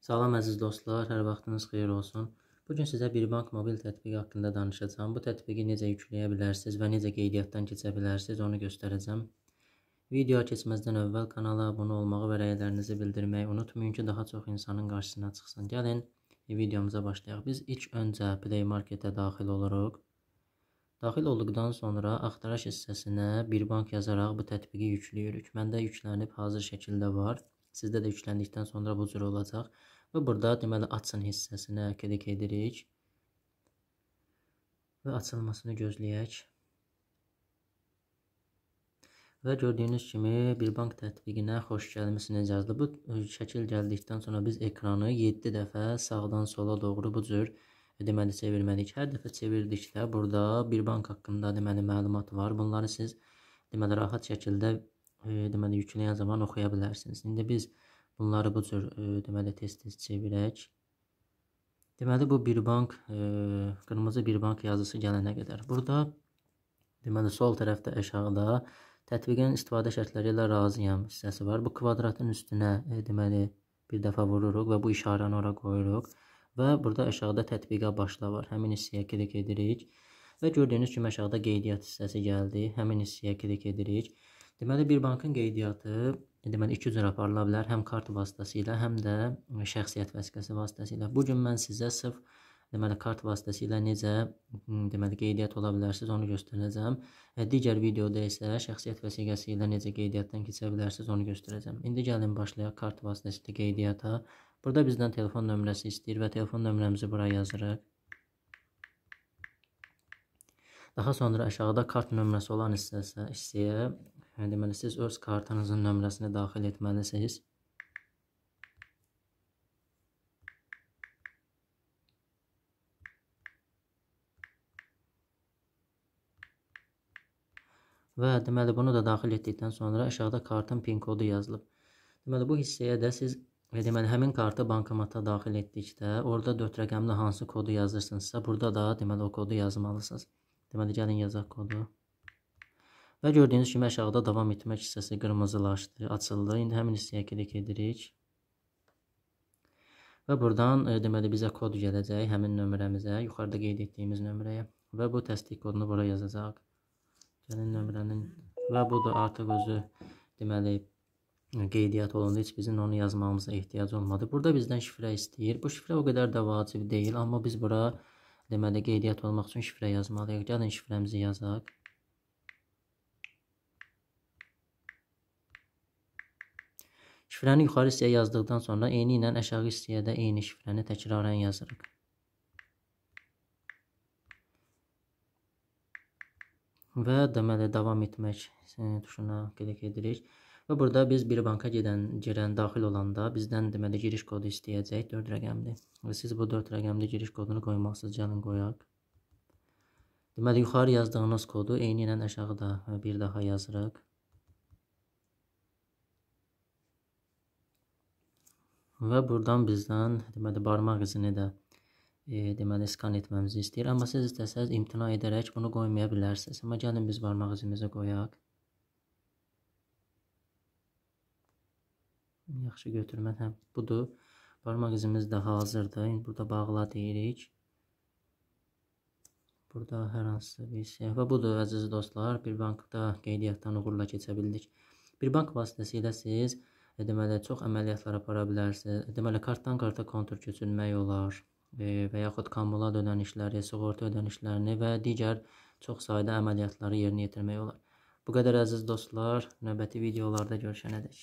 Salam əziz dostlar, hər vaxtınız xeyir olsun. Bugün sizə Birbank mobil tətbiqi haqqında danışacağım. Bu tətbiqi necə yükləyə bilərsiniz və necə qeydiyyatdan keçə bilərsiniz, onu göstərəcəm. Videoya keçməzdən əvvəl kanala abunə olmağı və rəylərinizi bildirməyi unutmayın ki, daha çox insanın qarşısına çıxsın. Gəlin videomuza başlayaq. Biz ilk öncə Play Marketə daxil oluruq. Daxil olduqdan sonra axtarış hissəsinə Birbank yazaraq bu tətbiqi yükləyirik. Məndə yüklənib hazır şəkildə var. Sizdə də yükləndikdən sonra bu cür olacaq. Və burada deməli açın hissəsinə klik edirik. Və açılmasını gözləyək. Və gördüyünüz kimi Birbank tətbiqinə xoş gəlmisiniz yazılı. Bu şəkil gəldikdən sonra biz ekranı 7 dəfə sağdan sola doğru bu cür deməli çevirməliyik. Hər dəfə çevirdikdə burada Birbank haqqında deməli məlumat var. Bunları siz deməli rahat şəkildə deməli yükləyən zaman oxuya bilərsiniz. İndi biz bunları bu cür deməli tez-tez çevirək. Deməli bu Birbank qırmızı Birbank yazısı gələnə qədər. Burada deməli sol tərəfdə aşağıda tətbiqin istifadə şərtləri ilə razıyam hissəsi var. Bu kvadratın üstünə deməli bir dəfə vururuq və bu işarəni ora qoyuruq və burada aşağıda tətbiqə başla var. Həmin hissəyə klik edirik və gördüyünüz kimi aşağıda qeydiyyat hissəsi gəldi. Həmin hissəyə klik edirik. Deməli Birbankın qeydiyyatı deməli iki cür aparıla bilər. Həm kart vasitəsilə, həm də şəxsiyyət vəsiqəsi vasitəsilə. Bu gün mən sizə sırf deməli kart vasitəsilə necə deməli qeydiyyat ola bilərsiniz onu göstərəcəm. Digər videoda isə şəxsiyyət vəsiqəsi ilə necə qeydiyyatdan keçə bilərsiniz onu göstərəcəm. İndi gəlin başlayaq kart vasitəsilə qeydiyyata. Burada bizdən telefon nömrəsi istəyir və telefon nömrəmizi bura yazırıq. Daha sonra aşağıda kart nömrəsi olan hissəyə deməli siz öz kartınızın nömrəsini daxil etməlisiniz. Və deməli bunu da daxil etdikdən sonra aşağıda kartın pin kodu yazılıb. Deməli bu hissəyə də siz deməli həmin kartı bankomata daxil etdikdə orada 4 rəqəmli hansı kodu yazırsınızsa burada da deməli o kodu yazmalısınız. Deməli gəlin yazaq kodu. Və gördüyünüz kimi aşağıda davam etmək hissəsi qırmızılaşdı, açıldı. İndi həmin hissəyə klik edirik. Və buradan deməli bizə kod gələcək həmin nömrəmizə, yuxarıda qeyd etdiyimiz nömrəyə. Və bu təsdiq kodunu bura yazacaq. Gəlin nömrənin və bu da artıq özü deməli qeydiyyat olundu. Heç bizim onu yazmamıza ehtiyac olmadı. Burada bizdən şifrə istəyir. Bu şifrə o qədər də vacib deyil, amma biz bura deməli qeydiyyat olmaq üçün şifrə yazmalıyıq. Gəlin şifrəmizi yazaq. Şifrəni yuxarı hissəyə yazdıqdan sonra eyni ilə aşağı hissəyə də eyni şifrəni təkrarən yazırıq. Və deməli davam etmək tuşuna klik edirik. Və burada biz Birbanka girən daxil olanda bizdən deməli giriş kodu istəyəcək 4 rəqəmli. Və siz bu 4 rəqəmli giriş kodunu qoymalısınız. Gəlin qoyaq. Deməli yuxarı yazdığınız kodu eyni ilə aşağıda bir daha yazırıq. Və buradan bizdən deməli barmaq izini də deməli skan etməmizi istəyir. Amma siz istəsəz imtina edərək bunu qoymaya bilərsiniz. Amma gəlin biz barmaq izimizi qoyaq. Yaxşı götürmə budur. Barmaq izimiz də hazırdır. Burada bağla deyirik. Burada hər hansı bir şey. Və budur əziz dostlar. Birbankda qeydiyyatdan uğurla keçə bildik. Birbank vasitəsilə siz deməli çox əməliyyatlar apara bilərsiniz. Deməli kartdan karta kontur köçürmək olar və yaxud kommunal ödənişləri, sığorta ödənişlərini və digər çox sayda əməliyyatları yerinə yetirmək olar. Bu qədər əziz dostlar, növbəti videolarda görüşənədək.